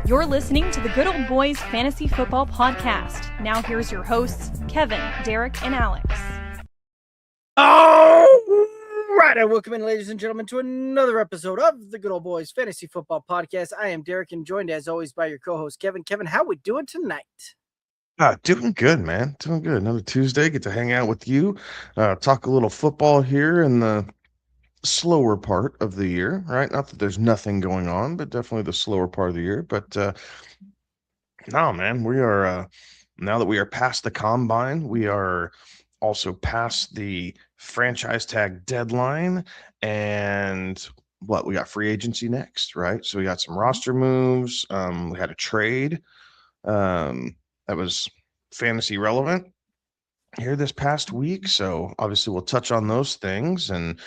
You're listening to the Good Old Boys Fantasy Football Podcast. Now here's your hosts, Kevin, Derek, and Alex. All right, and welcome in, ladies and gentlemen, to another episode of the Good Old Boys Fantasy Football Podcast. I am Derek, and joined as always by your co-host, Kevin. Kevin, how we doing tonight? Doing good, man. Doing good. Another Tuesday. Get to hang out with you, talk a little football here in the slower part of the year, right? Not that there's nothing going on, but definitely the slower part of the year. But no, man, we are now that we are past the combine, we are also past the franchise tag deadline, and we got free agency next, right? So we got some roster moves. We had a trade that was fantasy relevant here this past week, so obviously we'll touch on those things and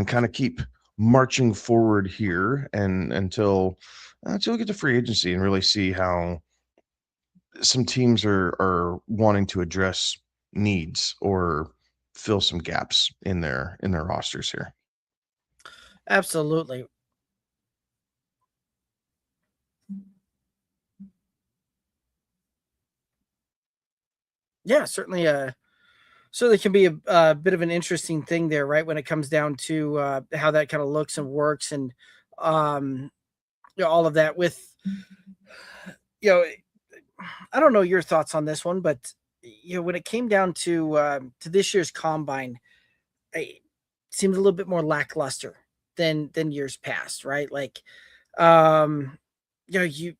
kind of keep marching forward here and until we get to free agency and really see how some teams are wanting to address needs or fill some gaps in their rosters here. Absolutely. Yeah, certainly. So there can be a bit of an interesting thing there, right? When it comes down to how that kind of looks and works, and all of that. With I don't know your thoughts on this one, but when it came down to this year's combine, it seems a little bit more lackluster than years past, right? Like, you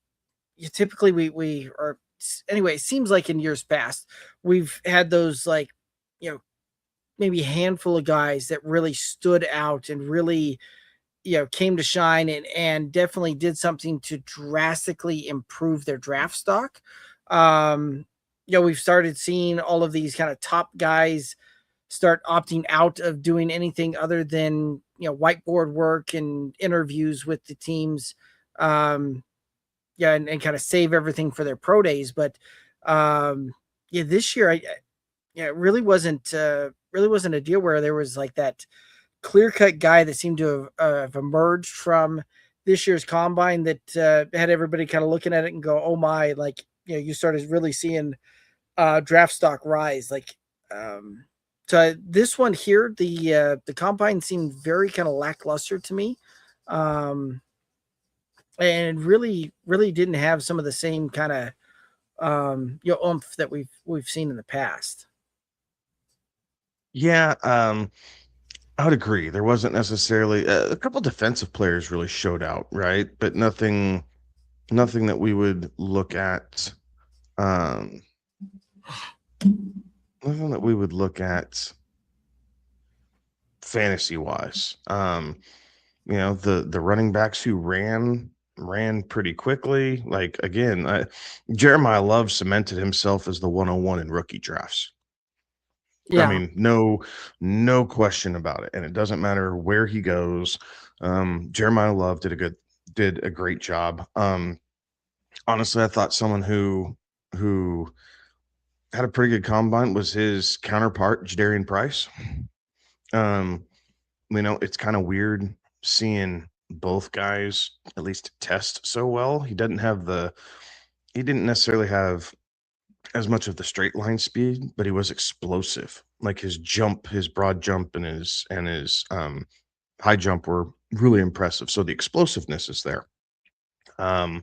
typically we are anyway. It seems like in years past we've had those maybe a handful of guys that really stood out and really came to shine and definitely did something to drastically improve their draft stock. We've started seeing all of these kind of top guys start opting out of doing anything other than whiteboard work and interviews with the teams, and kind of save everything for their pro days. But this year it really wasn't a deal where there was like that clear-cut guy that seemed to have emerged from this year's combine that had everybody kind of looking at it and go, oh my, you started really seeing draft stock rise. So this one here, the combine seemed very kind of lackluster to me, and really didn't have some of the same kind of oomph that we've seen in the past. Yeah, I would agree. There wasn't necessarily a couple defensive players really showed out, right? But nothing that we would look at. Nothing that we would look at fantasy wise. The running backs who ran pretty quickly. Like again, Jeremiah Love cemented himself as the 101 in rookie drafts. Yeah. I mean, no question about it. And it doesn't matter where he goes. Jeremiah Love did a great job. Honestly, I thought someone who had a pretty good combine was his counterpart, Jadarian Price. It's kind of weird seeing both guys at least test so well. He didn't necessarily have as much of the straight line speed, but he was explosive. Like his broad jump and his high jump were really impressive. So the explosiveness is there. But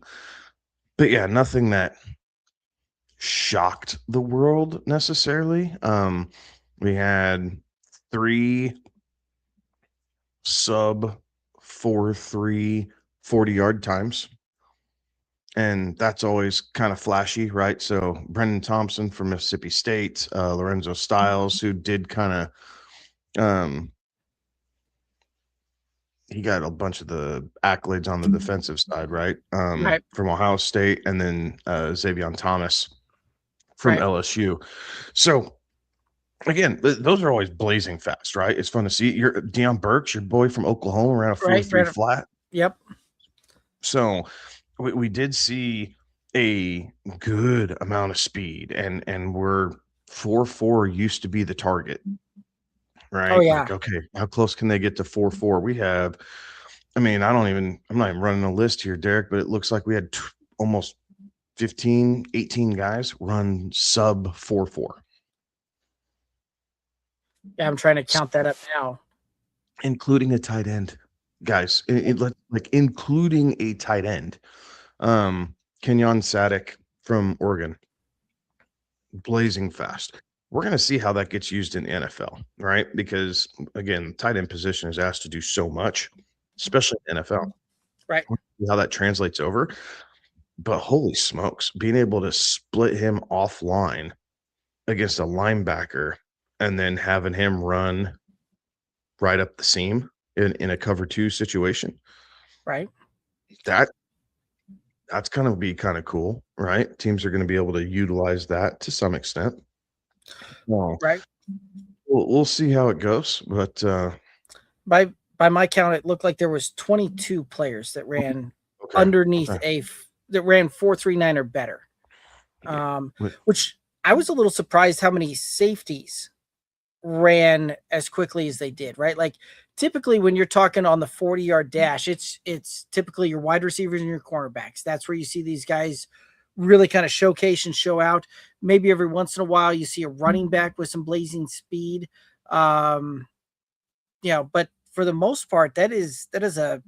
yeah, nothing that shocked the world necessarily. We had 3 sub 4.3 40-yard times. And that's always kind of flashy, right? So Brendan Thompson from Mississippi State, Lorenzo Styles, who did kind of, he got a bunch of the accolades on the defensive side, right? Right. From Ohio State, and then Xavier Thomas from LSU. So again, those are always blazing fast, right? It's fun to see. Deion Burks, your boy from Oklahoma, ran a 4.3 flat. Yep. So we did see a good amount of speed, and we're 4.4 used to be the target, right? Oh, yeah. Like, okay, how close can they get to 4.4? I'm not even running a list here, Derek, but it looks like we had almost 15, 18 guys run sub 4.4. Yeah, I'm trying to count that up now. Including a tight end, guys. Including a tight end. Kenyon Sadek from Oregon, blazing fast. We're going to see how that gets used in the NFL, right? Because again, tight end position is asked to do so much, especially in the NFL. Right. We'll see how that translates over. But holy smokes, being able to split him offline against a linebacker and then having him run right up the seam in a cover 2 situation. Right. That's gonna be kind of cool, right? Teams are going to be able to utilize that to some extent. Well, Right. we'll see how it goes, but By my count, it looked like there was 22 players that ran underneath that ran 4.39 or better. Which I was a little surprised how many safeties ran as quickly as they did, right? Like typically when you're talking on the 40-yard dash, it's typically your wide receivers and your cornerbacks. That's where you see these guys really kind of showcase and show out. Maybe every once in a while you see a running back with some blazing speed. But for the most part, that is a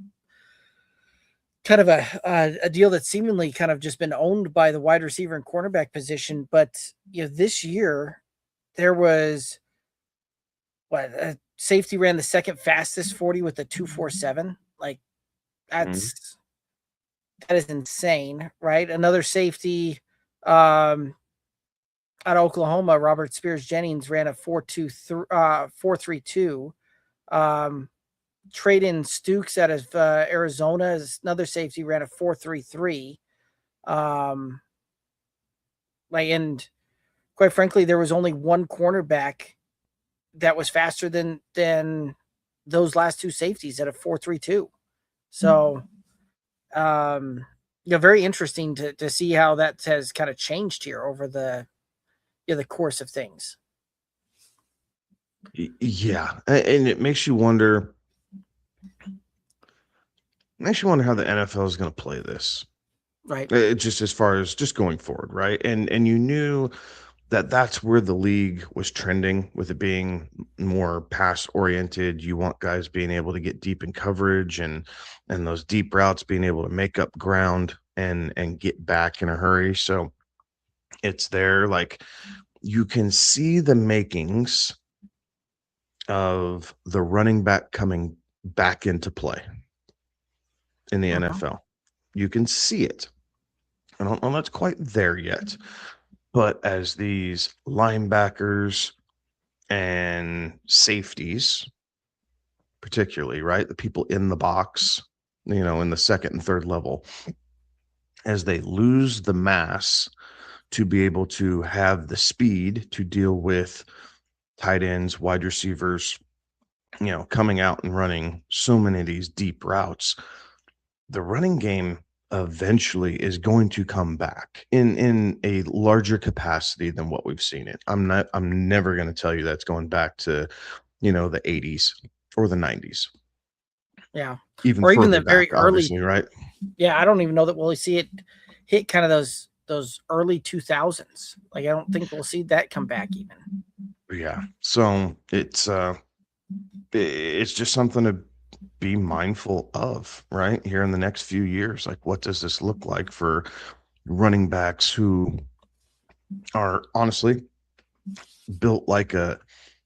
kind of a deal that's seemingly kind of just been owned by the wide receiver and cornerback position. But this year there was safety ran the second fastest 40 with a 2.47. Like that is insane, right? Another safety out of Oklahoma, Robert Spears Jennings ran a 4.32. Trade-in Stukes out of Arizona is another safety, ran a 4.33. And quite frankly, there was only one cornerback that was faster than those last two safeties at a 4.32. So, very interesting to see how that has kind of changed here over the course of things. Yeah, and it makes you wonder. How the NFL is going to play this, right? Just as far as just going forward, right? And you knew that's where the league was trending, with it being more pass oriented. You want guys being able to get deep in coverage and those deep routes being able to make up ground and get back in a hurry. So it's there. Like you can see the makings of the running back coming back into play in the NFL. You can see it. I don't know that's quite there yet. But as these linebackers and safeties, particularly, right, the people in the box, in the second and third level, as they lose the mass to be able to have the speed to deal with tight ends, wide receivers, coming out and running so many of these deep routes, the running game eventually is going to come back in a larger capacity than what we've seen it. I'm never going to tell you that's going back to, the 80s or the 90s. Yeah. Even the back, very early, right? Yeah. I don't even know that we'll see it hit kind of those early 2000s. Like, I don't think we'll see that come back even. Yeah. So it's just something to be mindful of, right? Here in the next few years, like what does this look like for running backs who are honestly built like a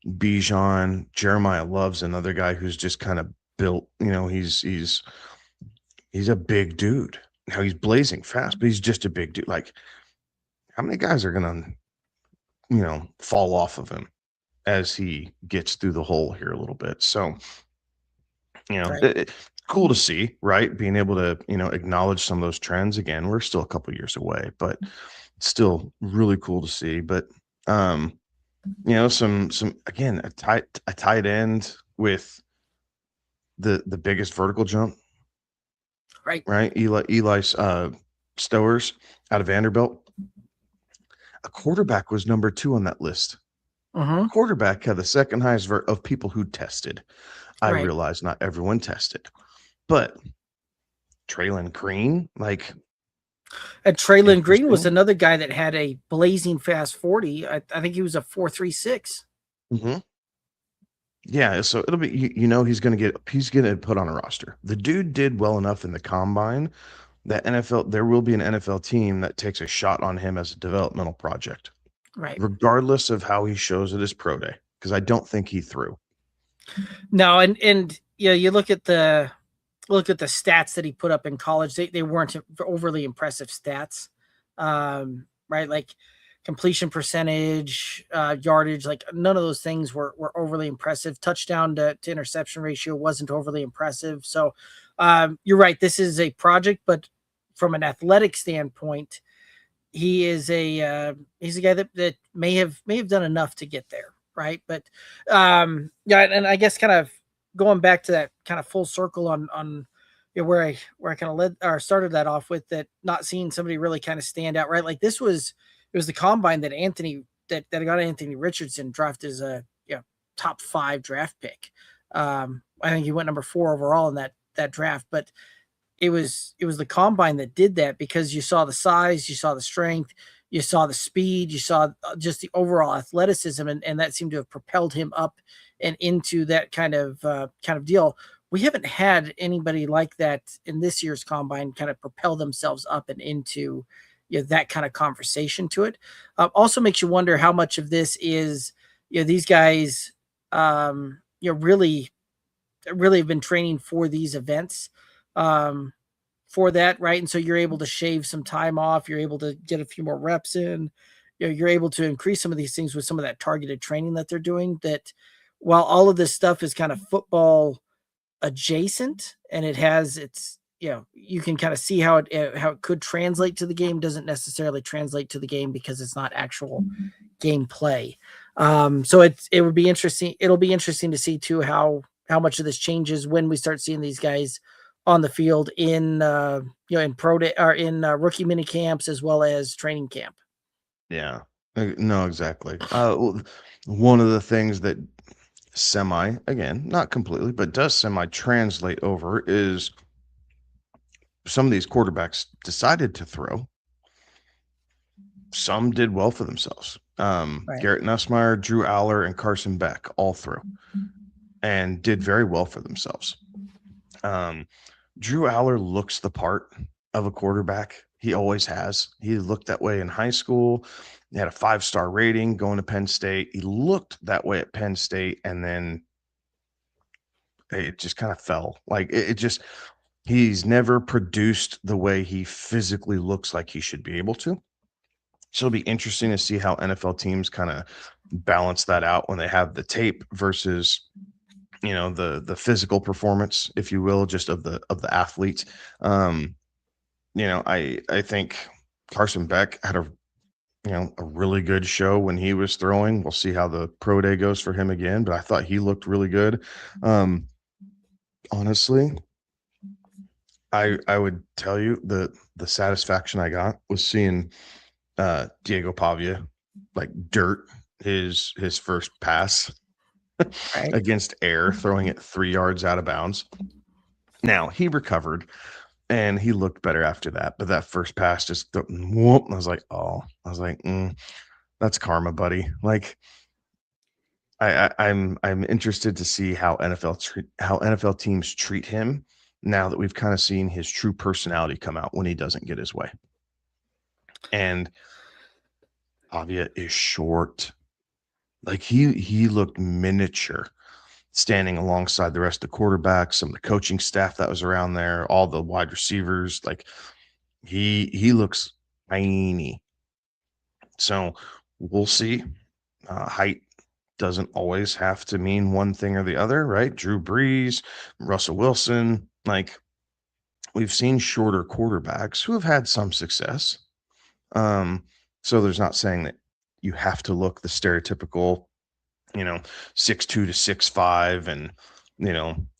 Bijan? Jeremiah Love's another guy who's just kind of built, he's a big dude. Now he's blazing fast, but he's just a big dude. Like how many guys are gonna, fall off of him as he gets through the hole here a little bit? So cool to see, right? Being able to, acknowledge some of those trends. Again, we're still a couple years away, but still really cool to see. But some again, a tight end with the biggest vertical jump. Right. Eli Stowers out of Vanderbilt. A quarterback was number 2 on that list. Quarterback had the second highest of people who tested. I realize not everyone tested, but Traylon Green, like And Traylon Green was Interesting. another guy that had a blazing fast 40. I think he was a 4.36. Hmm. Yeah, so it'll be he's gonna put on a roster. The dude did well enough in the combine that there will be an NFL team that takes a shot on him as a developmental project, Right. regardless of how he shows at his pro day, because I don't think he threw. No, and yeah, you look at the stats that he put up in college. They weren't overly impressive stats, right? Like completion percentage, yardage, like none of those things were overly impressive. Touchdown to interception ratio wasn't overly impressive. So you're right. This is a project, but from an athletic standpoint, he's a guy that may have done enough to get there, right? But yeah, and I guess kind of going back to that kind of full circle on where I kind of led or started that off with, that not seeing somebody really kind of stand out, right? Like it was the combine that that got Anthony Richardson drafted as a top 5 draft pick. I think he went number 4 overall in that draft, but it was the combine that did that, because you saw the size, you saw the strength, you saw the speed, you saw just the overall athleticism, and that seemed to have propelled him up and into that kind of deal. We haven't had anybody like that in this year's combine kind of propel themselves up and into that kind of conversation to it. Also makes you wonder how much of this is these guys really have been training for these events, for that, right? And so you're able to shave some time off, you're able to get a few more reps in, you're able to increase some of these things with some of that targeted training that they're doing. That while all of this stuff is kind of football adjacent, and it has its, you can kind of see how it could translate to the game, doesn't necessarily translate to the game because it's not actual gameplay. So it'll be interesting to see too how much of this changes when we start seeing these guys on the field in in pro day or in rookie mini camps as well as training camp. Yeah. No, exactly. One of the things that again, not completely, but does semi translate over is some of these quarterbacks decided to throw. Some did well for themselves. Right. Garrett Nussmeier, Drew Aller, and Carson Beck all threw and did very well for themselves. Drew Aller looks the part of a quarterback. He always has. He looked that way in high school. He had a 5-star rating going to Penn State. He looked that way at Penn State, and then it just kind of fell. Like it just, he's never produced the way he physically looks like he should be able to. So it'll be interesting to see how NFL teams kind of balance that out when they have the tape versus the physical performance, if you will, just of the athlete. I think Carson Beck had a really good show when he was throwing. We'll see how the pro day goes for him again, but I thought he looked really good. Honestly, I would tell you the satisfaction I got was seeing Diego Pavia like dirt his first pass Right. against air, throwing it 3 yards out of bounds. Now he recovered and he looked better after that, but that first pass just whoop, I was like, that's karma, buddy. Like I'm interested to see how NFL teams treat him now that we've kind of seen his true personality come out when he doesn't get his way. And Pavia is short. Like he looked miniature standing alongside the rest of the quarterbacks, some of the coaching staff that was around there, all the wide receivers. Like he looks tiny. So we'll see. Height doesn't always have to mean one thing or the other, right? Drew Brees, Russell Wilson, like we've seen shorter quarterbacks who have had some success. So there's not saying that you have to look the stereotypical, 6'2" to 6'5", and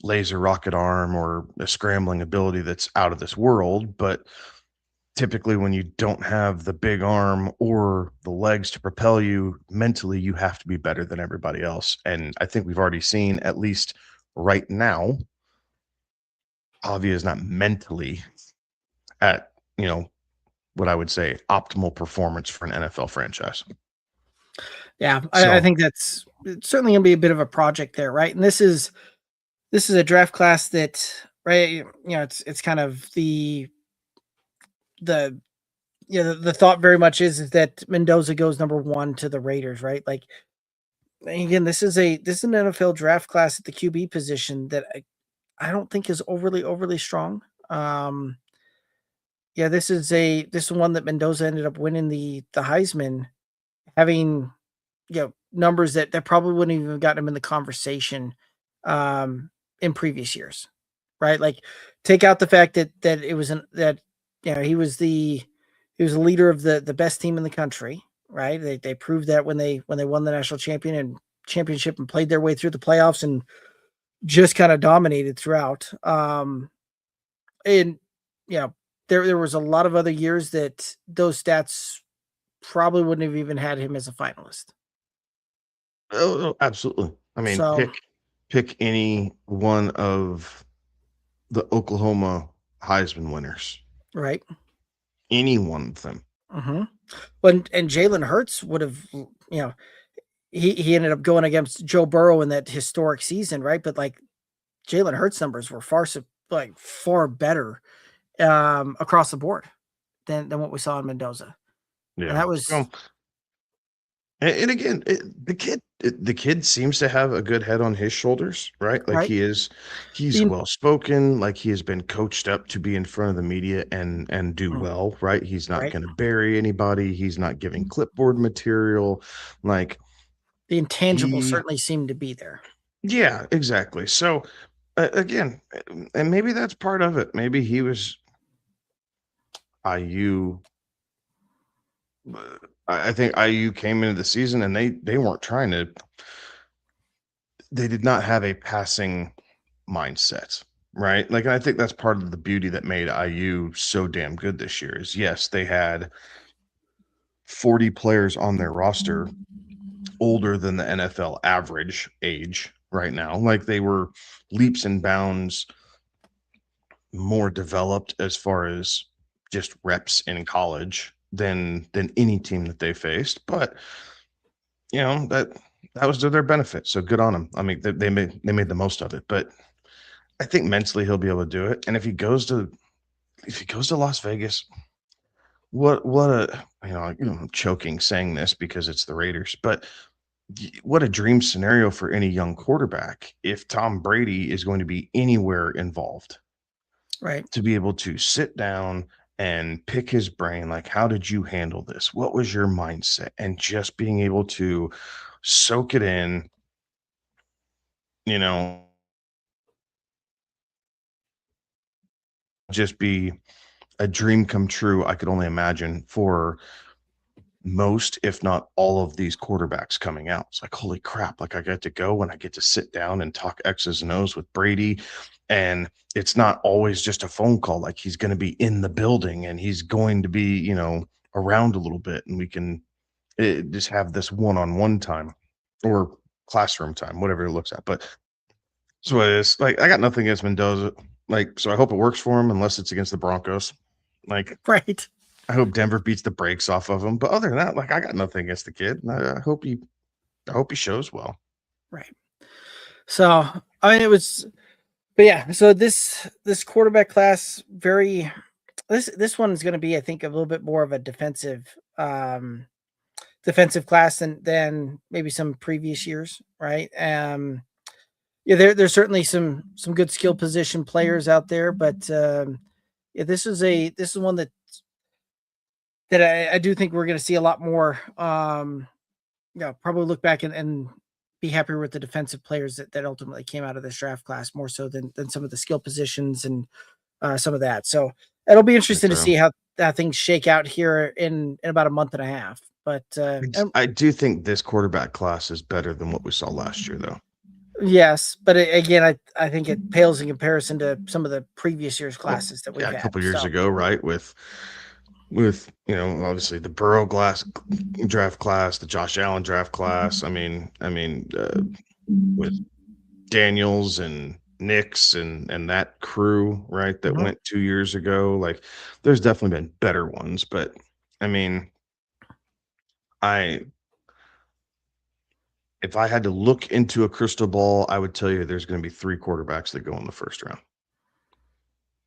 laser rocket arm or a scrambling ability that's out of this world. But typically when you don't have the big arm or the legs to propel you mentally, you have to be better than everybody else. And I think we've already seen, at least right now, Avi is not mentally at what I would say optimal performance for an NFL franchise. Yeah, So I think it's certainly going to be a bit of a project there, right? And this is a draft class that, right? It's kind of the the thought very much is that Mendoza goes number 1 to the Raiders, right? Like, again, this is an NFL draft class at the QB position that I don't think is overly strong. Um, yeah, this is one that Mendoza ended up winning the Heisman, having numbers that probably wouldn't even have gotten him in the conversation um in previous years. Right? Like, take out the fact that it was that he was the leader of the best team in the country, right? They proved that when they won the national championship and played their way through the playoffs and just kind of dominated throughout. And there was a lot of other years that those stats probably wouldn't have even had him as a finalist. absolutely. I mean, So, pick any one of the Oklahoma Heisman winners, right. any one of them. Mm-hmm. When and Jalen Hurts would have, he ended up going against Joe Burrow in that historic season, right? But like, Jalen Hurts numbers were far better across the board than what we saw in Mendoza, and Yeah. that was Well, and again, the kid seems to have a good head on his shoulders, right? Like right. he's The well spoken, like he has been coached up to be in front of the media and do mm, well, right? He's not right. going to bury anybody. He's not giving clipboard material. Like The intangible he, certainly seemed to be there. yeah, exactly. So again, and maybe that's part of it. Maybe he was IU. I think IU came into the season and they weren't trying to. They did not have a passing mindset, right? Like, and I think that's part of the beauty that made IU so damn good this year is yes, they had 40 players on their roster older than the NFL average age right now. Like they were leaps and bounds more developed as far as just reps in college than any team that they faced. But that was to their benefit. So good on them. I mean, they made the most of it. But I think mentally he'll be able to do it. And if he goes to Las Vegas, what a I'm choking saying this because it's the Raiders, but what a dream scenario for any young quarterback if Tom Brady is going to be anywhere involved Right. to be able to sit down and pick his brain like how did you handle this? What was your mindset? And just being able to soak it in, you know, just be a dream come true, I could only imagine for most, if not all of these quarterbacks coming out. It's like, holy crap, like I get to go and I get to sit down and talk X's and O's with Brady. And it's not always just a phone call, like he's going to be in the building and he's going to be, around a little bit and we can just have this one-on-one time or classroom time, whatever it looks at. But so it is like, I got nothing against Mendoza. Like, so I hope it works for him unless it's against the Broncos. Like, Right. I hope Denver beats the brakes off of him. But other than that, like I got nothing against the kid. I hope he shows well. Right. So, I mean, but yeah. So this quarterback class, this one is going to be, I think, a little bit more of a defensive class than maybe some previous years, right? Yeah, there's certainly some good skill position players out there, but yeah, this is one that I do think we're going to see a lot more. Probably look back and be happier with the defensive players that ultimately came out of this draft class more so than some of the skill positions and some of that. So it'll be interesting to see how things shake out here in about a month and a half. But I do think this quarterback class is better than what we saw last year, though. yes, but again, I think it pales in comparison to some of the previous year's Well, classes that we've yeah, a had. couple years So ago, right? With obviously the draft class, the Josh Allen draft class. I mean, with Daniels and Knicks and that crew, right, that Mhm. went 2 years ago, like, there's definitely been better ones, but, I mean, I if I had to look into a crystal ball, I would tell you there's gonna be 3 quarterbacks that go in the first round.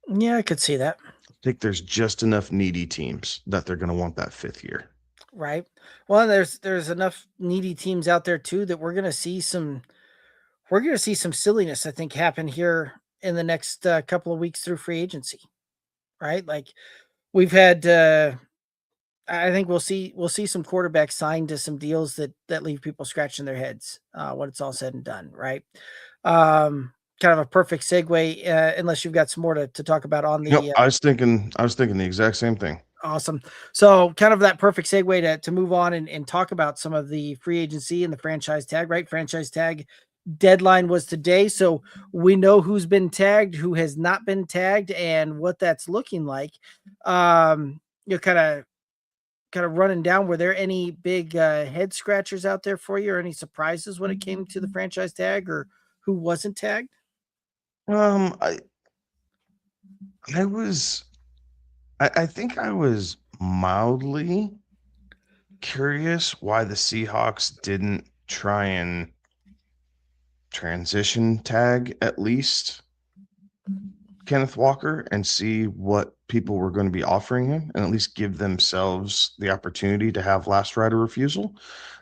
Yeah, I could see that. I think there's just enough needy teams that they're gonna want that 5th year. Right. Well, there's enough needy teams out there too that we're gonna see some silliness, I think, happen here in the next couple of weeks through free agency. Right. Like we've had I think we'll see some quarterbacks signed to some deals that leave people scratching their heads when it's all said and done, right? Kind of a perfect segue, unless you've got some more to talk about on Yep, the I was thinking the exact same thing. awesome. So kind of that perfect segue to move on and talk about some of the free agency and the franchise tag, right? Franchise tag deadline was today. So we know who's been tagged, who has not been tagged, and what that's looking like. Kind of running down, were there any big head scratchers out there for you or any surprises when it came to the franchise tag or who wasn't tagged? Um, I I was I think I was mildly curious why the Seahawks didn't try and transition tag at least Kenneth Walker and see what people were going to be offering him and at least give themselves the opportunity to have last right of refusal.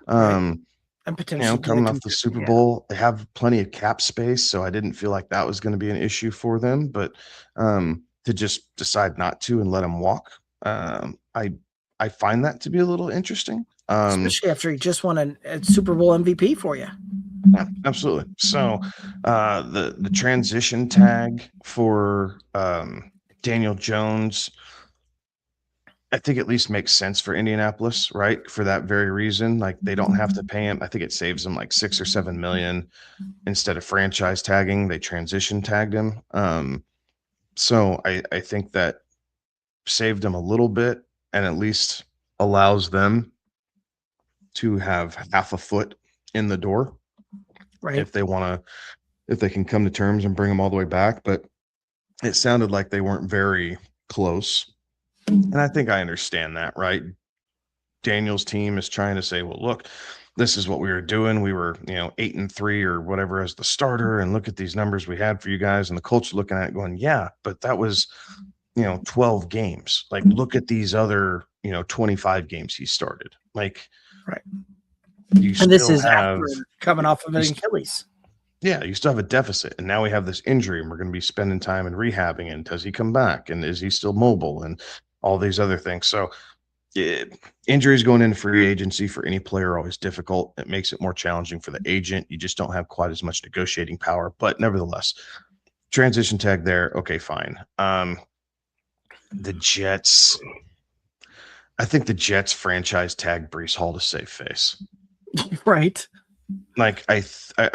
Right. Um, And potentially get a Coming off the consistent, Super yeah. Bowl, they have plenty of cap space, so I didn't feel like that was going to be an issue for them. But to just decide not to and let him walk, I find that to be a little interesting. Especially after he just won a Super Bowl MVP for you. Yeah, absolutely. So, the transition tag for, Daniel Jones, I think at least makes sense for Indianapolis, right? For that very reason, like, they don't have to pay him. I think it saves them, like, 6 or 7 million instead of franchise tagging, they transition tagged him. So I think that saved them a little bit and at least allows them to have half a foot in the door Right. if if they can come to terms and bring them all the way back, but it sounded like they weren't very close, and I think I understand that, right? Daniel's team is trying to say, "Well, look, this is what we were doing. We were, 8-3 or whatever as the starter, and look at these numbers we had for you guys." And the coach looking at it going, "Yeah, but that was, 12 games. Like, look at these other, 25 games he started. Like, Right. you And this still is have, after coming you, off of you an st- Achilles. yeah, you still have a deficit, and now we have this injury, and we're going to be spending time in rehabbing. And does he come back? And is he still mobile? And all these other things. So, yeah, injuries going into free agency for any player are always difficult. It makes it more challenging for the agent. You just don't have quite as much negotiating power. But nevertheless, transition tag there. Okay, fine. The Jets. I think the Jets franchise tag Brees Hall to save face. Right. Like I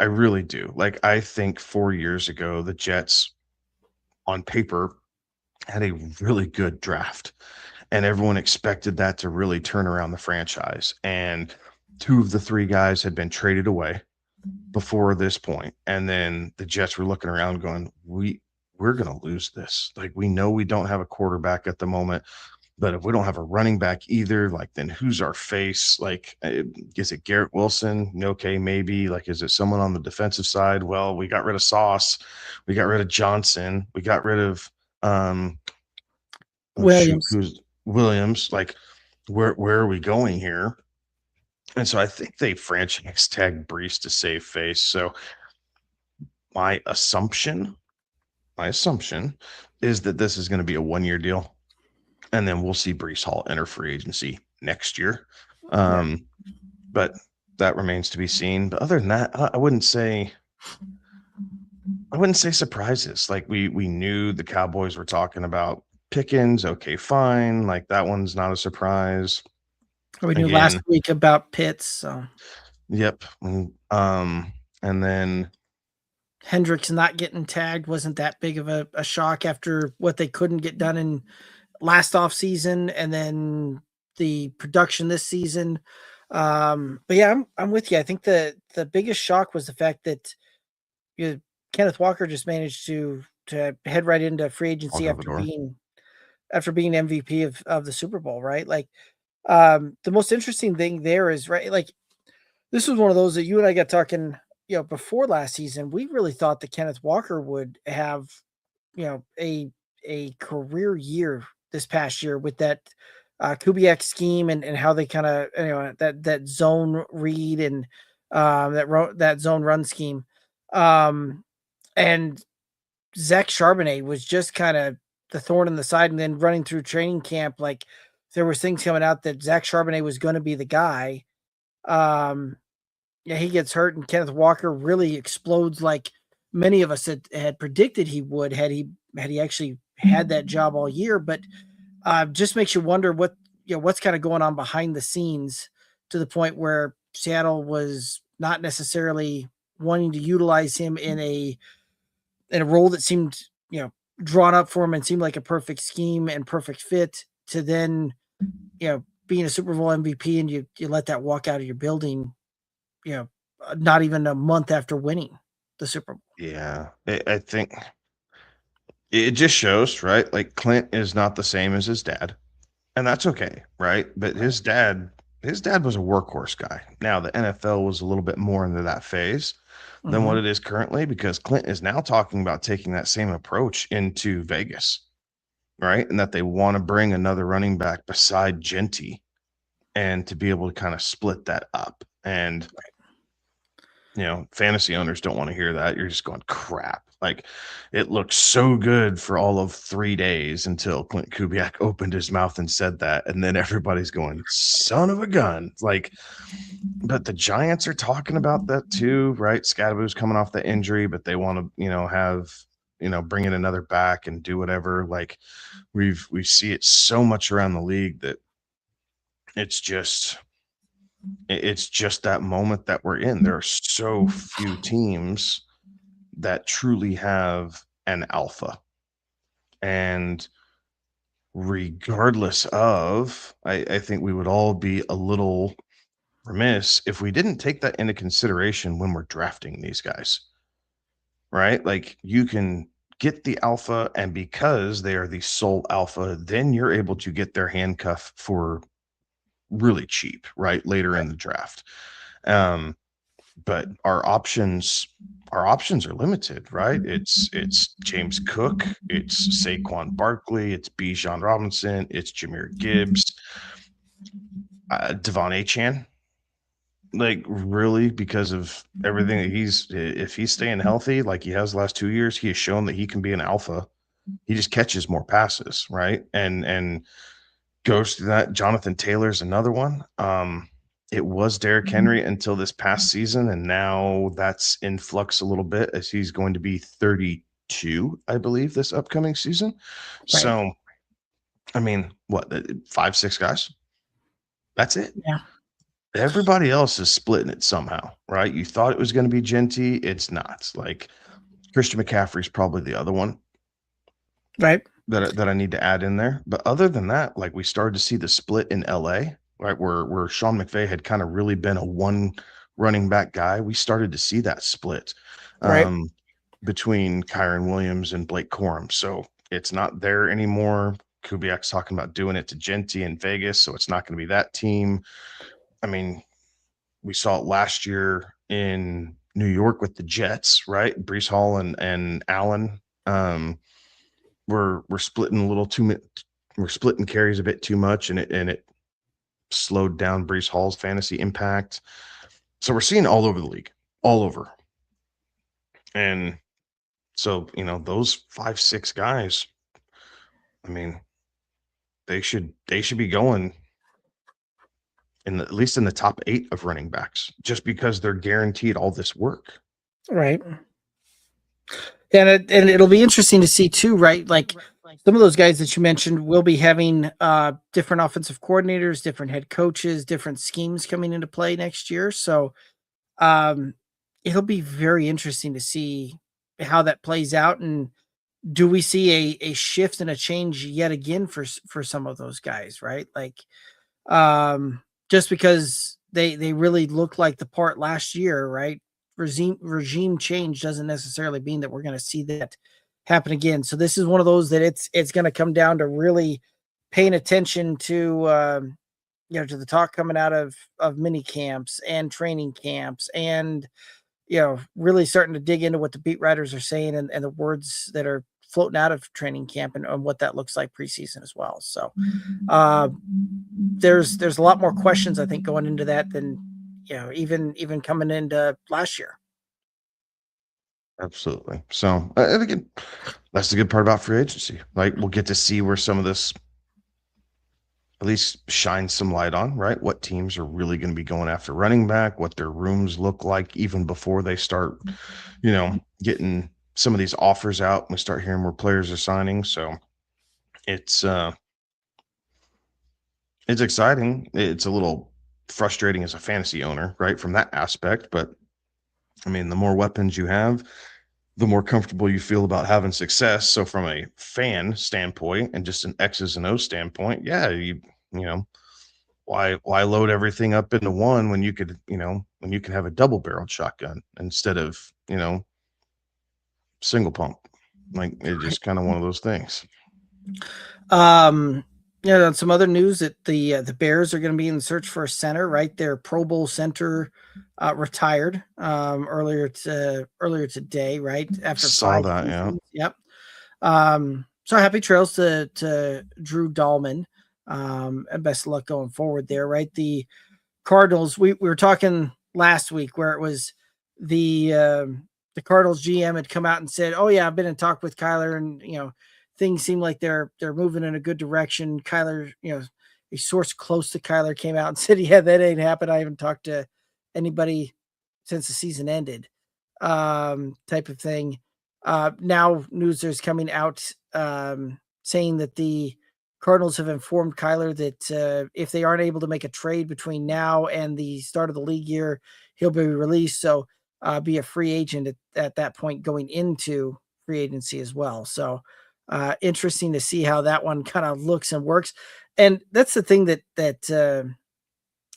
really do. Like I think 4 years ago the Jets on paper had a really good draft, and everyone expected that to really turn around the franchise. And two of the three guys had been traded away before this point, and then the Jets were looking around going, we're going to lose this. Like we know we don't have a quarterback at the moment, but if we don't have a running back either, like then who's our face? Like is it Garrett Wilson? Okay, maybe. Like is it someone on the defensive side? Well, we got rid of Sauce, we got rid of Johnson, we got rid of um oh shoot, Williams. who's Williams? Like where are we going here? And so I think they franchise tagged Brees to save face. So my assumption, my assumption is that this is going to be a 1 year deal, and then we'll see Brees Hall enter free agency next year. Yeah. Um, but that remains to be seen. But other than that, I wouldn't say surprises. Like we knew the Cowboys were talking about Pickens. Okay, fine. Like that one's not a surprise. We knew last Again, week about Pitts, so yep. And then Hendricks not getting tagged wasn't that big of a shock after what they couldn't get done in last offseason and then the production this season. But yeah, I'm with you. I think the biggest shock was the fact that you Kenneth Walker just managed to head right into free agency Walk out the door. after being MVP of the Super Bowl, right? Like, the most interesting thing there is, right, like, this was one of those that you and I got talking, before last season. We really thought that Kenneth Walker would have, a career year this past year with that Kubiak scheme and how they kind of, that zone read and that zone run scheme. Um, and Zach Charbonnet was just kind of the thorn in the side, and then running through training camp, like, there was things coming out that Zach Charbonnet was going to be the guy. Um, yeah, he gets hurt, and Kenneth Walker really explodes like many of us had predicted he would had he actually had that job all year. But just makes you wonder what's kind of going on behind the scenes, to the point where Seattle was not necessarily wanting to utilize him in a role that seemed, drawn up for him and seemed like a perfect scheme and perfect fit, to then, being a Super Bowl MVP, and you let that walk out of your building, not even a month after winning the Super Bowl. Yeah, I think it just shows, right? Like Clint is not the same as his dad, and that's okay, right? But his dad was a workhorse guy. Now the NFL was a little bit more into that phase than what Mhm. it is currently, because Clint is now talking about taking that same approach into Vegas, right? And that they want to bring another running back beside Genty, and to be able to kind of split that up. And fantasy owners don't want to hear that. You're just going, crap. Like, it looked so good for all of 3 days until Clint Kubiak opened his mouth and said that. And then everybody's going, son of a gun. Like, but the Giants are talking about that too, right? Scadaboo's coming off the injury, but they want to, have, bring in another back and do whatever. Like, we see it so much around the league that it's just that moment that we're in. There are so few teams that truly have an alpha. And regardless of, I think we would all be a little remiss if we didn't take that into consideration when we're drafting these guys, right? Like, you can get the alpha, and because they are the sole alpha, then you're able to get their handcuff for really cheap, right? Later in the draft. Um, but our options are limited, right? It's James Cook, it's Saquon Barkley, it's Bijan Robinson, it's Jahmyr Gibbs, Devon Achane. Like, really, because of everything that if he's staying healthy like he has the last 2 years, he has shown that he can be an alpha. He just catches more passes, right? And goes through that. Jonathan Taylor's another one. It was Derrick Henry until this past season, and now that's in flux a little bit, as he's going to be 32, I believe, this upcoming season. Right. So, I mean, what, 5, 6 guys? That's it. Yeah. Everybody else is splitting it somehow, right? You thought it was going to be Genty. It's not. Like, Christian McCaffrey's probably the other one Right. that I need to add in there. But other than that, like, we started to see the split in LA, right? Where Sean McVay had kind of really been a one running back guy. We started to see that split Right. um, between Kyron Williams and Blake Corum. So it's not there anymore. Kubiak's talking about doing it to Genty in Vegas, so it's not going to be that team. I mean, we saw it last year in New York with the Jets, right? Brees Hall and Allen. We're splitting a little too much. We're splitting carries a bit too much, and it slowed down Brees Hall's fantasy impact. So we're seeing all over the league, all over. And so, those 5, 6 guys, I mean, they should be going at least in the top 8 of running backs, just because they're guaranteed all this work. Right. And it'll be interesting to see too, right? Like, some of those guys that you mentioned will be having different offensive coordinators, different head coaches, different schemes coming into play next year. So um, it'll be very interesting to see how that plays out, and do we see a shift and a change yet again for some of those guys, right? Like, just because they really looked like the part last year, right? regime change doesn't necessarily mean that we're going to see that happen again. So this is one of those that it's going to come down to really paying attention to to the talk coming out of mini camps and training camps, and really starting to dig into what the beat writers are saying, and the words that are floating out of training camp, and what that looks like preseason as well. So there's a lot more questions, I think, going into that than even coming into last year. Absolutely. So, and again, that's the good part about free agency. Like, we'll get to see where some of this at least shines some light on, right? What teams are really going to be going after running back, what their rooms look like even before they start, getting some of these offers out, and we start hearing where players are signing. So it's exciting. It's a little frustrating as a fantasy owner, right? From that aspect. But I mean, the more weapons you have, the more comfortable you feel about having success. So from a fan standpoint and just an X's and O's standpoint, yeah, you know, why load everything up into one when you could, when you can have a double barreled shotgun instead of, single pump. Like, it's just kind of one of those things. Some other news that the Bears are going to be in search for a center, right? Their Pro Bowl center retired earlier today, right? After Saw 5 that, seasons. yeah. Yep. So happy trails to Drew Dahlman. And best of luck going forward there, right? The Cardinals, we were talking last week where it was the Cardinals GM had come out and said, "Oh yeah, I've been in talk with Kyler, and things seem like they're moving in a good direction." Kyler, a source close to Kyler came out and said, "Yeah, that ain't happened. I haven't talked to anybody since the season ended," type of thing. Now news is coming out saying that the Cardinals have informed Kyler that if they aren't able to make a trade between now and the start of the league year, he'll be released. So be a free agent at that point going into free agency as well. So interesting to see how that one kind of looks and works. And that's the thing that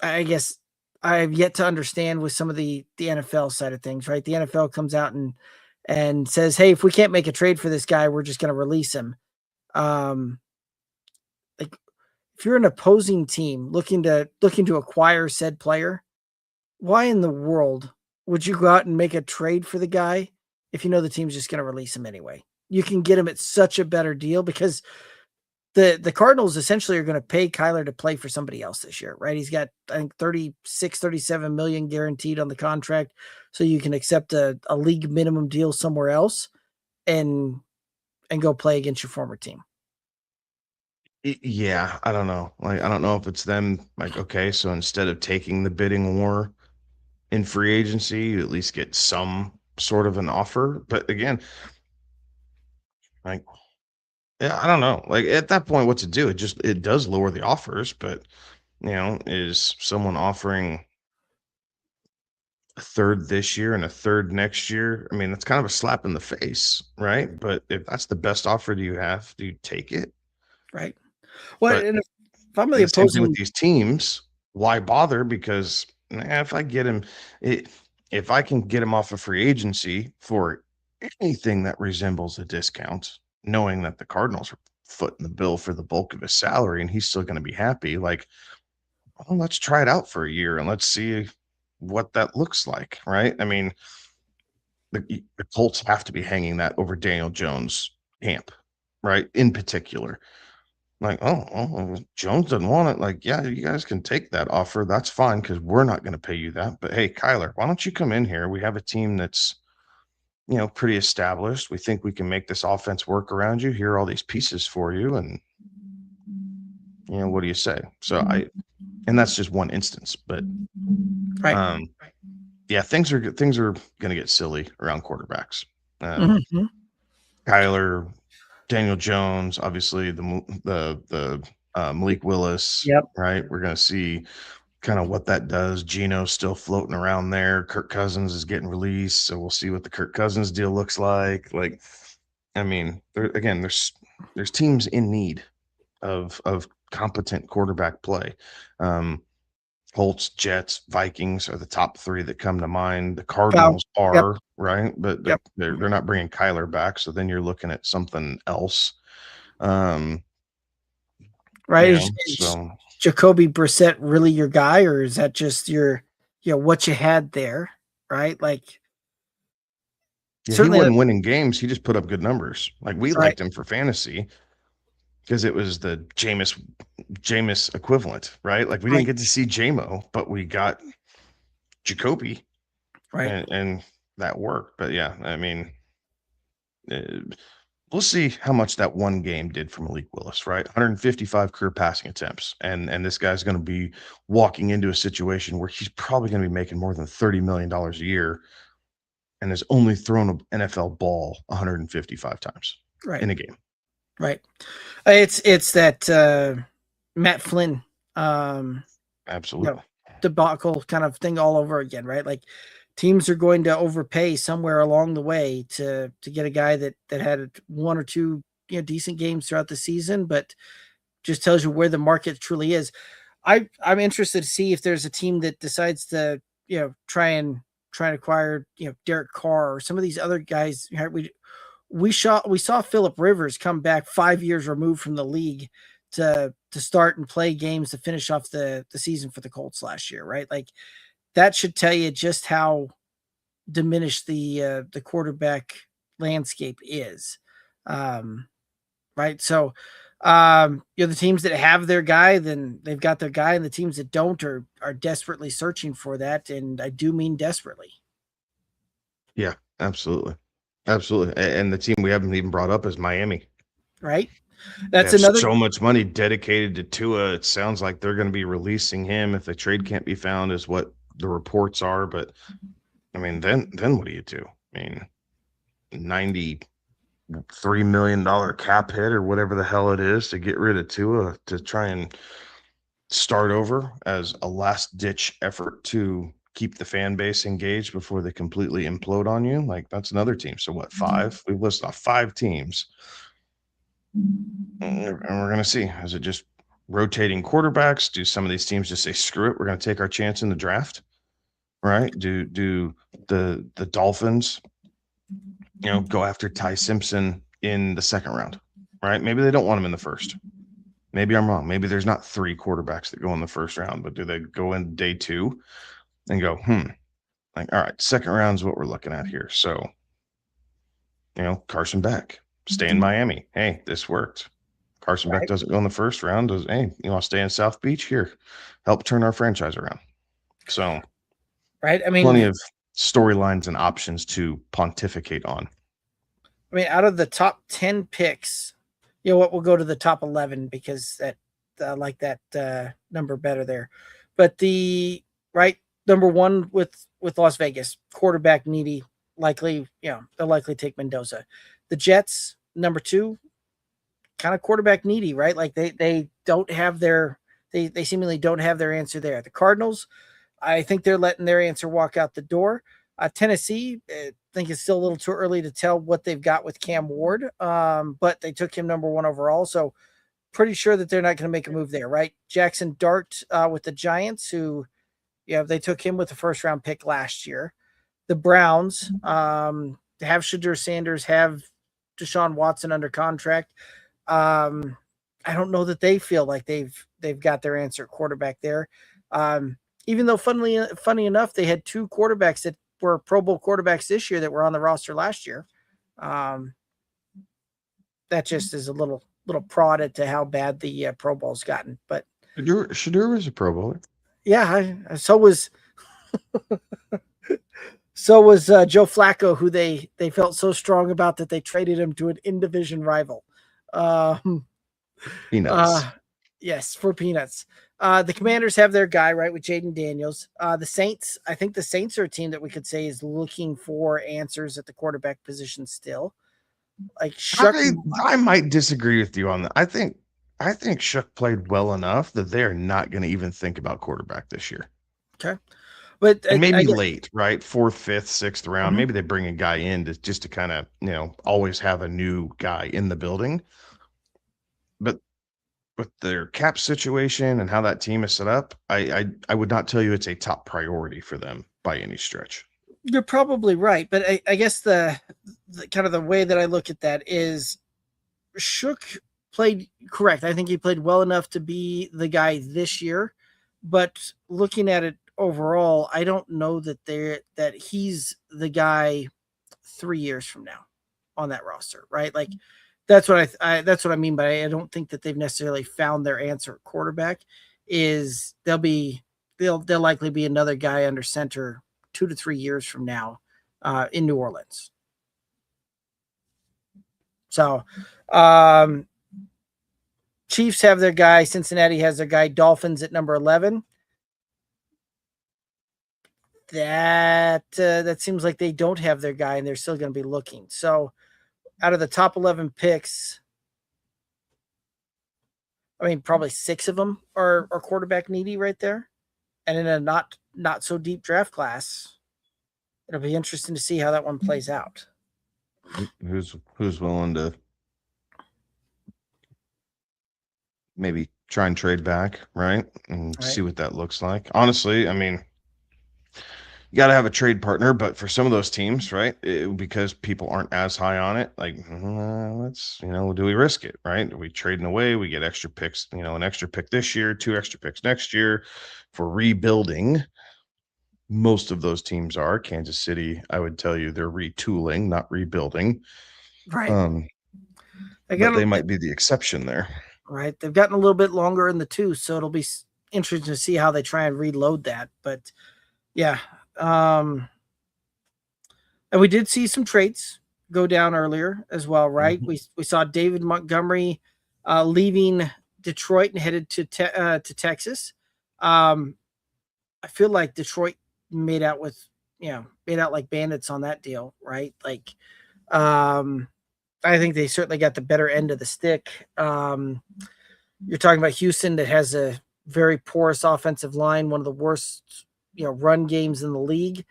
I guess I have yet to understand with some of the NFL side of things, right? The NFL comes out and says, "Hey, if we can't make a trade for this guy, we're just going to release him." Like, if you're an opposing team looking to acquire said player, why in the world would you go out and make a trade for the guy if you know the team's just going to release him anyway? You can get him at such a better deal, because the Cardinals essentially are going to pay Kyler to play for somebody else this year, right? He's got, I think, 37 million guaranteed on the contract. So you can accept a league minimum deal somewhere else and go play against your former team. Yeah, I don't know. Like, I don't know if it's them, like, okay, so instead of taking the bidding war in free agency, you at least get some sort of an offer. But again, like, yeah, I don't know. Like, at that point, what to do? It does lower the offers, but is someone offering a third this year and a third next year? I mean, that's kind of a slap in the face, right? But if that's the best offer do you have, do you take it? Right. Well, But and if I'm and really the same thing with opposing, these teams, why bother? Because if I get him, if I can get him off of free agency for anything that resembles a discount, knowing that the Cardinals are footing the bill for the bulk of his salary and he's still going to be happy, like, well, let's try it out for a year and let's see what that looks like, right? I mean, the Colts have to be hanging that over Daniel Jones' camp, right? In particular. Like, oh, Jones doesn't want it. Like, yeah, you guys can take that offer. That's fine, because we're not going to pay you that. But hey, Kyler, why don't you come in here? We have a team that's, pretty established. We think we can make this offense work around you. Here are all these pieces for you. And, what do you say? So and that's just one instance. But, right. yeah, things are going to get silly around quarterbacks. Mm-hmm. Kyler, Daniel Jones, obviously the Malik Willis, Yep. right? We're going to see kind of what that does. Geno's still floating around there. Kirk Cousins is getting released, so we'll see what the Kirk Cousins deal looks like. Like, I mean, there's teams in need of competent quarterback play. Colts, Jets, Vikings are the top 3 that come to mind. The Cardinals Yep. are, right? But Yep. they're not bringing Kyler back, so then you're looking at something else. You Right. know, Is so Jacoby Brissett really your guy, or is that just what you had there? Right. Like, yeah, he certainly, wasn't winning games. He just put up good numbers. Like we right. liked him for fantasy because it was the Jameis equivalent, right? Like we didn't Right. get to see JMO, but we got Jacoby, Right. and that worked. But yeah, I mean, uh, we'll see how much that one game did for Malik Willis, right? 155 career passing attempts, and this guy's going to be walking into a situation where he's probably going to be making more than $30 million a year, and has only thrown an NFL ball 155 times Right. in a game. Right. It's that Matt Flynn Absolutely. debacle kind of thing all over again, right? Like, teams are going to overpay somewhere along the way to get a guy that had 1 or 2 decent games throughout the season, but just tells you where the market truly is. I'm interested to see if there's a team that decides to try and acquire Derek Carr or some of these other guys. Right? We saw Phillip Rivers come back 5 years removed from the league to start and play games to finish off the season for the Colts last year, right? Like, that should tell you just how diminished the quarterback landscape is. Right. So the teams that have their guy, then they've got their guy, and the teams that don't are desperately searching for that. And I do mean desperately. Yeah, absolutely. Absolutely. And the team we haven't even brought up is Miami. Right. They That's have another. so much money dedicated to Tua. It sounds like they're going to be releasing him if the trade can't be found, is what the reports are. But I mean, then what do you do? I mean, $93 million cap hit or whatever the hell it is to get rid of Tua to try and start over as a last ditch effort to keep the fan base engaged before they completely implode on you. Like, that's another team. So what, 5? We've listed off 5 teams. And we're going to see. Is it just rotating quarterbacks? Do some of these teams just say, screw it, we're going to take our chance in the draft? Right? Do the Dolphins, go after Ty Simpson in the second round? Right? Maybe they don't want him in the first. Maybe I'm wrong. Maybe there's not 3 quarterbacks that go in the first round, but do they go in day 2 and go, like, all right, second round is what we're looking at here. So, Carson Beck, stay in Miami. Hey, this worked. Carson Beck doesn't go in the first round. Hey, I'll stay in South Beach here, help turn our franchise around. So, Right. I mean, plenty of storylines and options to pontificate on. I mean, out of the top 10 picks, what, we'll go to the top 11 because that I like that number better there. But number 1 with Las Vegas, quarterback needy, likely, they'll likely take Mendoza. The Jets, number 2, kind of quarterback needy, right? Like, they don't have they seemingly don't have their answer there. The Cardinals, I think they're letting their answer walk out the door. Tennessee, I think it's still a little too early to tell what they've got with Cam Ward, but they took him number 1 overall, so pretty sure that they're not going to make a move there, right? Jackson Dart with the Giants, who, they took him with the first-round pick last year. The Browns have Shadur Sanders, have Deshaun Watson under contract. I don't know that they feel like they've got their answer at quarterback there. Even though funny enough, they had 2 quarterbacks that were Pro Bowl quarterbacks this year that were on the roster last year. That just is a little prodded to how bad the Pro Bowl's gotten. But Shadur was a Pro Bowler. Yeah, so was Joe Flacco, who they felt so strong about that they traded him to an in-division rival. Peanuts. Yes, for peanuts. The Commanders have their guy, right, with Jaden Daniels. The Saints, I think the Saints are a team that we could say is looking for answers at the quarterback position still. Like, I might disagree with you on that. I think Shook played well enough that they're not going to even think about quarterback this year. Okay. But and maybe late, right? 4th, 5th, 6th round. Mm-hmm. Maybe they bring a guy in to kind of, always have a new guy in the building. But with their cap situation and how that team is set up, I would not tell you it's a top priority for them by any stretch. You're probably right, but I guess the kind of the way that I look at that is Shook played correct. I think he played well enough to be the guy this year, but looking at it overall, I don't know that he's the guy 3 years from now on that roster, right? Like that's what that's what I mean by I don't think that they've necessarily found their answer at quarterback. Is they'll likely be another guy under center 2 to 3 years from now in New Orleans. So, Chiefs have their guy. Cincinnati has their guy. Dolphins at number 11. That seems like they don't have their guy, and they're still going to be looking. So, out of the top 11 picks, I mean, probably 6 of them are quarterback needy right there, and in a not so deep draft class, it'll be interesting to see how that one plays out. Who's willing to maybe try and trade back, right? And see what that looks like. Honestly, I mean, you got to have a trade partner, but for some of those teams, right, because people aren't as high on it, like, let's, do we risk it, right? Are we trading away? We get extra picks, an extra pick this year, 2 extra picks next year for rebuilding. Most of those teams are. Kansas City, I would tell you, they're retooling, not rebuilding. Right. But they might be the exception there. Right. They've gotten a little bit longer in the tooth, so it'll be interesting to see how they try and reload that. But yeah. And we did see some trades go down earlier as well, right? Mm-hmm. We saw David Montgomery leaving Detroit and headed to Texas. I feel like Detroit made out like bandits on that deal, right? Like, I think they certainly got the better end of the stick. You're talking about Houston that has a very porous offensive line, one of the worst, run games in the league.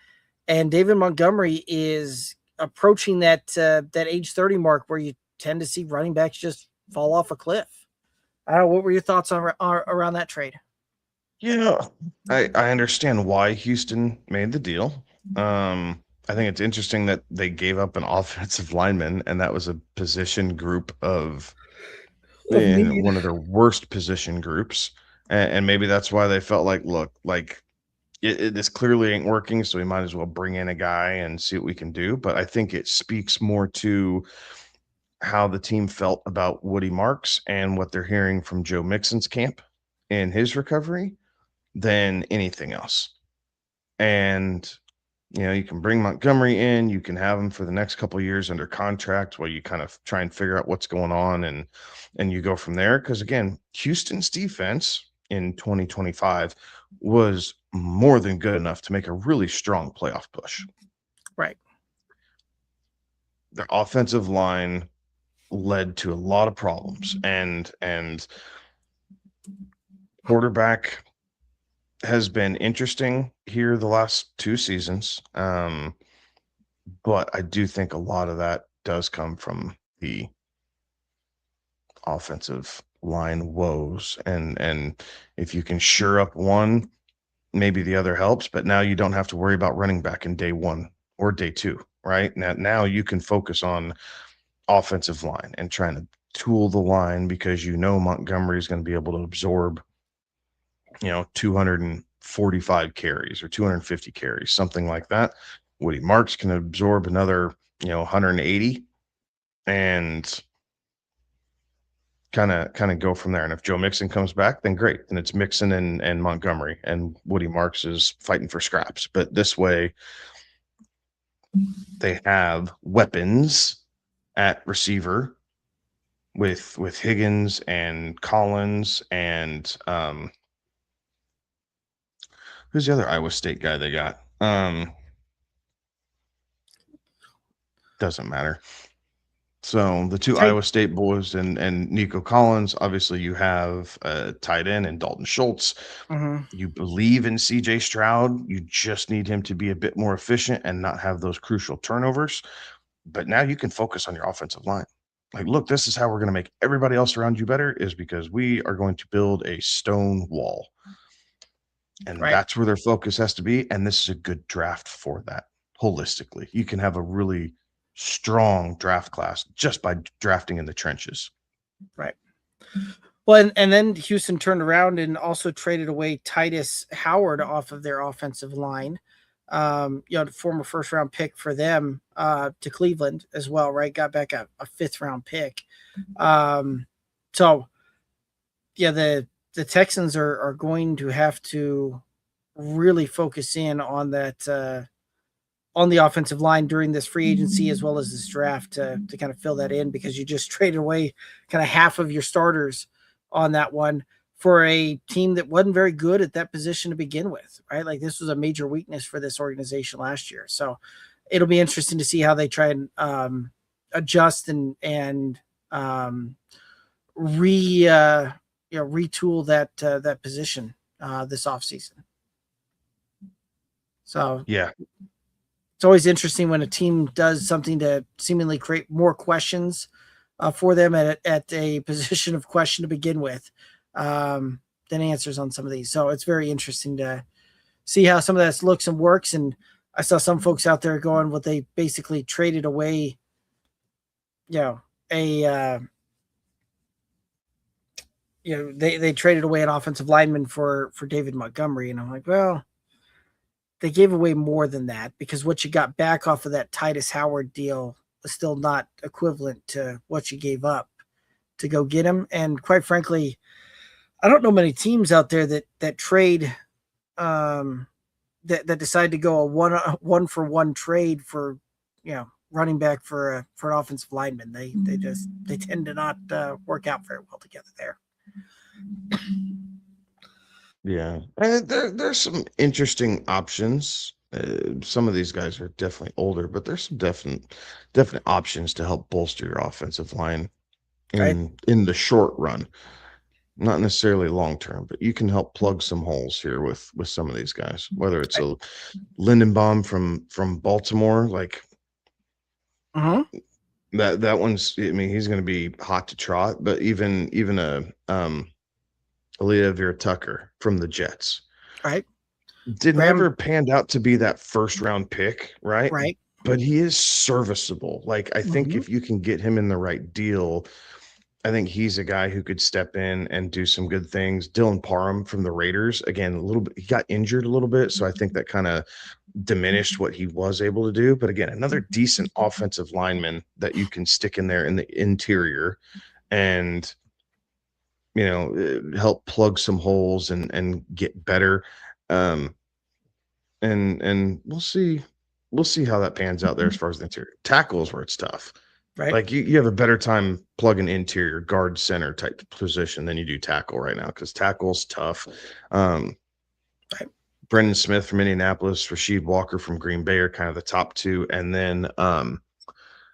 And David Montgomery is approaching that age 30 mark where you tend to see running backs just fall off a cliff. I don't know. What were your thoughts around that trade? Yeah, I understand why Houston made the deal. I think it's interesting that they gave up an offensive lineman, and that was a position group in one of their worst position groups. And maybe that's why they felt like, look, like this clearly ain't working, so we might as well bring in a guy and see what we can do. But I think it speaks more to how the team felt about Woody Marks and what they're hearing from Joe Mixon's camp in his recovery than anything else. And you can bring Montgomery in, you can have him for the next couple of years under contract while you kind of try and figure out what's going on and you go from there. Because again, Houston's defense in 2025 was more than good enough to make a really strong playoff push. Right. Their offensive line led to a lot of problems, and quarterback has been interesting here the last 2 seasons. But I do think a lot of that does come from the offensive line woes. And if you can shore up one, maybe the other helps, but now you don't have to worry about running back in day 1 or day 2, right? Now you can focus on offensive line and trying to tool the line because Montgomery is going to be able to absorb 245 carries or 250 carries, something like that. Woody Marks can absorb another, 180 and kind of go from there. And if Joe Mixon comes back, then great. Then it's Mixon and Montgomery, and Woody Marks is fighting for scraps. But this way, they have weapons at receiver with Higgins and Collins and who's the other Iowa State guy they got? Doesn't matter. So the 2 Iowa State boys and Nico Collins, obviously you have a tight end and Dalton Schultz. Mm-hmm. You believe in CJ Stroud. You just need him to be a bit more efficient and not have those crucial turnovers. But now you can focus on your offensive line. like, look, this is how we're going to make everybody else around you better, is because we are going to build a stone wall. And Right. that's where their focus has to be. And this is a good draft for that holistically. You can have a really strong draft class just by drafting in the trenches. Right. Well, and then Houston turned around and also traded away Titus Howard off of their offensive line. The former first round pick for them to Cleveland as well, right? Got back a fifth round pick. So yeah, the Texans are going to have to really focus in on that on the offensive line during this free agency as well as this draft to kind of fill that in, because you just traded away kind of half of your starters on that one for a team that wasn't very good at that position to begin with, right? Like, this was a major weakness for this organization last year. So it'll be interesting to see how they try and adjust and retool that position this offseason. So Yeah. it's always interesting when a team does something to seemingly create more questions for them at a position of question to begin with than answers on some of these. So it's very interesting to see how some of that looks and works. And I saw some folks out there going, well, they basically traded away, they traded away an offensive lineman for David Montgomery. And I'm like, well, they gave away more than that, because what you got back off of that Titus Howard deal was still not equivalent to what you gave up to go get him. And quite frankly, I don't know many teams out there that trade that decide to go a one for one trade for running back for an offensive lineman. They tend to not work out very well together there. Yeah, and there's some interesting options. Some of these guys are definitely older, but there's some definite options to help bolster your offensive line Right. in the short run. Not necessarily long term, but you can help plug some holes here with some of these guys. Whether it's a Lindenbaum from Baltimore, like that one's. I mean, he's going to be hot to trot. But even a Aaliyah Vera Tucker from the Jets, Right. never panned out to be that first round pick, right? Right. But he is serviceable. Like, I think if you can get him in the right deal, I think he's a guy who could step in and do some good things. Dylan Parham from the Raiders, again, a little bit, he got injured a little bit, so I think that kind of diminished what he was able to do. But again, another decent offensive lineman that you can stick in there in the interior and help plug some holes and get better. And we'll see how that pans out there as far as the interior. Tackles where it's tough. Right. Like, you have a better time plugging interior guard center type position than you do tackle right now, because tackle's tough. Brendan Smith from Indianapolis, Rasheed Walker from Green Bay are kind of the top two. And then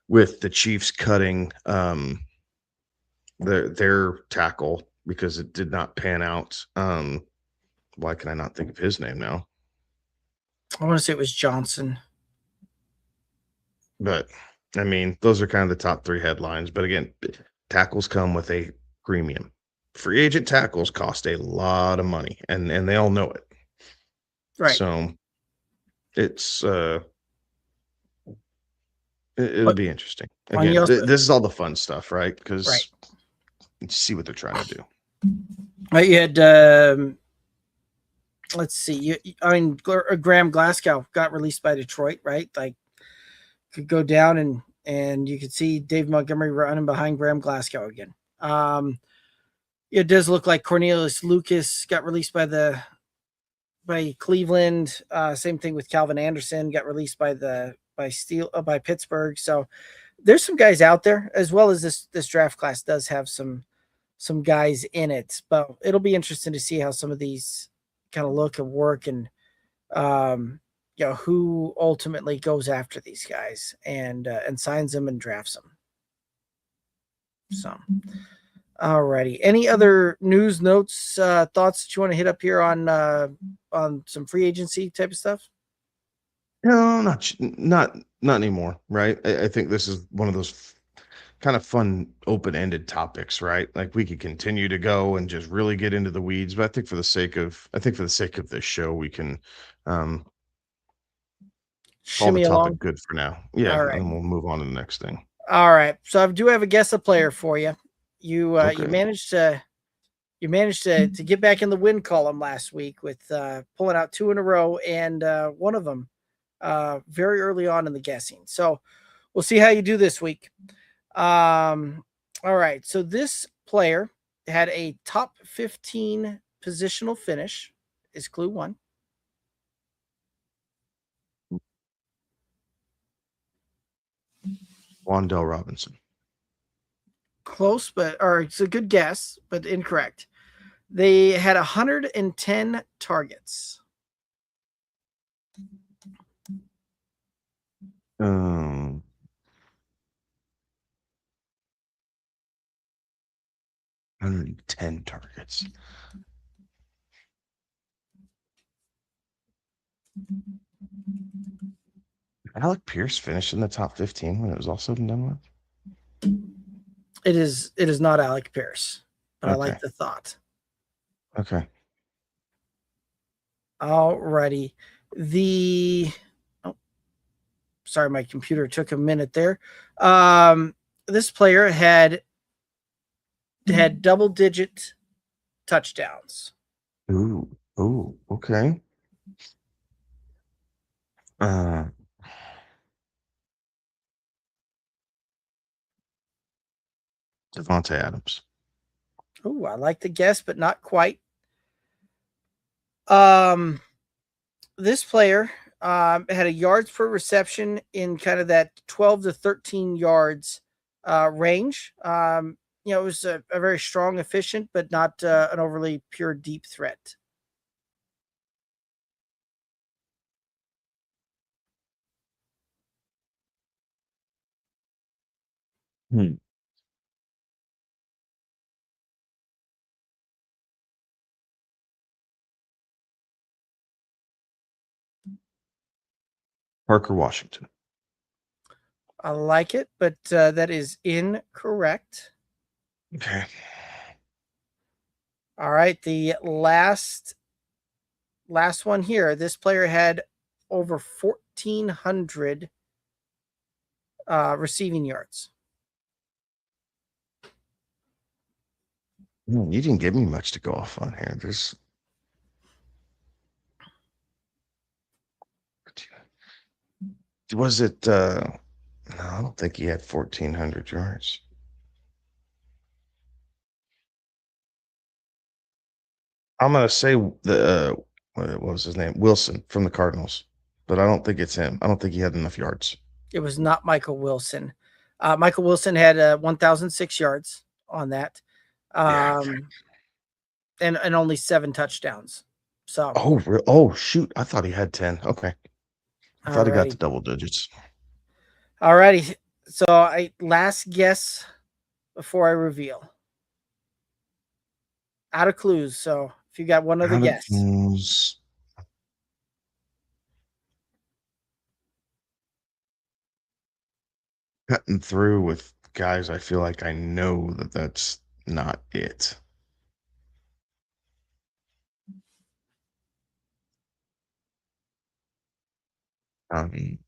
with the Chiefs cutting their tackle because it did not pan out. Why can I not think of his name now? I want to say it was Johnson. But I mean, those are kind of the top three headlines. But again, tackles come with a premium. Free agent tackles cost a lot of money, and they all know it. Right. So it's it'll be interesting. Again, this is all the fun stuff, right? Because you see what they're trying to do. You had let's see. Graham Glasgow got released by Detroit, right? Like, could go down and you could see Dave Montgomery running behind Graham Glasgow again. It does look like Cornelius Lucas got released by Cleveland. Same thing with Calvin Anderson, got released by Pittsburgh. So there's some guys out there, as well as this draft class does have some guys in it. But it'll be interesting to see how some of these kind of look and work, and who ultimately goes after these guys and signs them and drafts them. So, alrighty. Any other news, notes, thoughts that you want to hit up here on some free agency type of stuff? No, not anymore. Right. I think this is one of those kind of fun open-ended topics, right? Like we could continue to go and just really get into the weeds, but I think for the sake of this show, we can um call the Shimmy topic along. good for now. Yeah, All and right. then we'll move on to the next thing. All right. So I do have a guess a player for you. You Okay. managed to get back in the win column last week with pulling out 2 in a row, and one of them very early on in the guessing. So we'll see how you do this week. All right. So this player had a top 15 positional finish. Is clue 1. Wandell Robinson. Close, or it's a good guess, but incorrect. They had 110 targets. Um, 110 targets. Alec Pierce finished in the top 15 when it was all said and done with. It is not Alec Pierce, but I Okay. like the thought. Okay. Alrighty. Sorry, my computer took a minute there. This player had double-digit touchdowns. Ooh. Okay. Uh, Devontae Adams. Oh, I like the guess, but not quite. This player had a yards per reception in kind of that 12 to 13 yards range. It was a very strong, efficient, but not an overly pure deep threat. Parker Washington. I like it, but that is incorrect. Okay. All right, the last one here. This player had over 1,400 receiving yards. You didn't give me much to go off on here. Was it no, I don't think he had 1,400 yards. I'm gonna say what was his name? Wilson from the Cardinals, but I don't think it's him. I don't think he had enough yards. It was not Michael Wilson. Michael Wilson had 1,006 yards on that, Yeah. Okay. and only 7 touchdowns. So, Oh shoot! I thought he had 10. Okay, I thought he got to alrighty, double digits. alrighty. So, last guess before I reveal. Out of clues. So, if you got one other Out of guess, clues. Cutting through with guys, I feel like I know that that's not it. Um,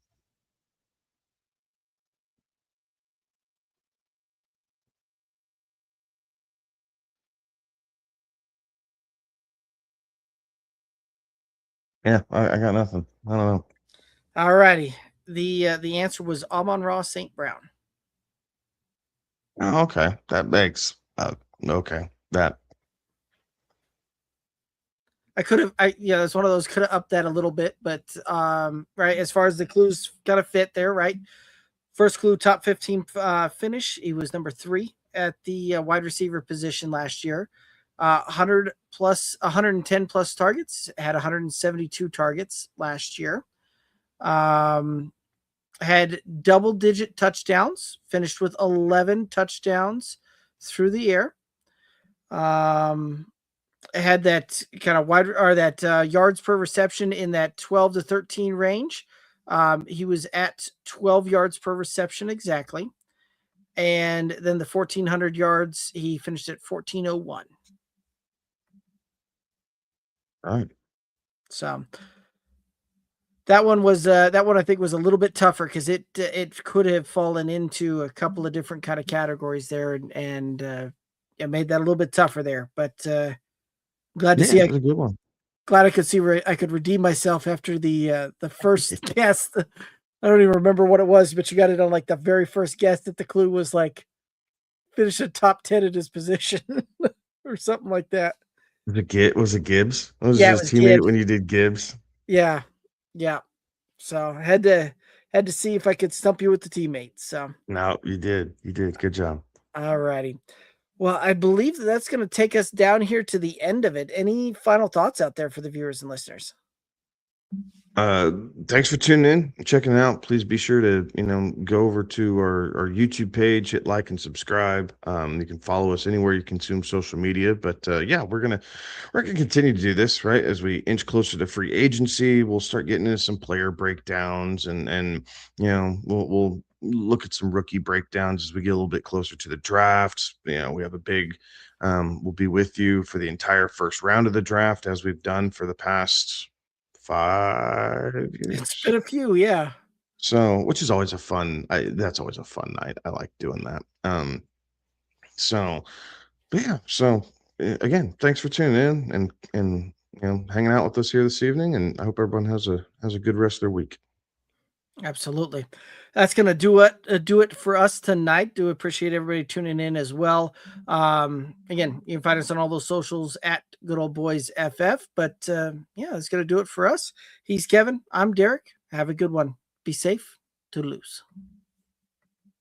yeah, I got nothing. I don't know. alrighty. The answer was Amon-Ra St. Brown. Oh, okay, that makes okay. That I could have, it's one of those, could have upped that a little bit, but right, as far as the clues got to fit there, right? First clue, top 15 finish. He was number 3 at the wide receiver position last year. 110 plus targets, had 172 targets last year. Had double digit touchdowns, finished with 11 touchdowns through the air. Had that kind of wide, or that yards per reception in that 12 to 13 range. He was at 12 yards per reception exactly. And then the 1,400 yards, he finished at 1,401. Right. So that one I think was a little bit tougher because it could have fallen into a couple of different kind of categories there, and it made that a little bit tougher there. But glad to Yeah, see it was a good one. glad I could see I could redeem myself after the first guess. I don't even remember what it was, but you got it on like the very first guess that the clue was like finish a top 10 at his position or something like that. Was it Gibbs? Was it Yeah, it his was teammate Gibbs. when you did Gibbs? Yeah. Yeah. So I had to see if I could stump you with the teammates. So No, you did. You did. Good job. all righty. Well, I believe that's going to take us down here to the end of it. Any final thoughts out there for the viewers and listeners? Thanks for tuning in and checking it out. Please be sure to, go over to our YouTube page, hit like and subscribe. You can follow us anywhere you consume social media. But yeah, we're gonna continue to do this, right? As we inch closer to free agency, we'll start getting into some player breakdowns and we'll look at some rookie breakdowns as we get a little bit closer to the draft. We have a big we'll be with you for the entire first round of the draft, as we've done for the past 5 years. It's been a few, yeah. So, which is always that's always a fun night. I like doing that. So, but yeah, again, thanks for tuning in and hanging out with us here this evening, and I hope everyone has a good rest of their week. Absolutely. That's going to do it for us tonight. Do appreciate everybody tuning in as well. Again, you can find us on all those socials at Good Old Boys FF. But yeah, that's going to do it for us. He's Kevin. I'm Derek. Have a good one. Be safe. Toodaloos.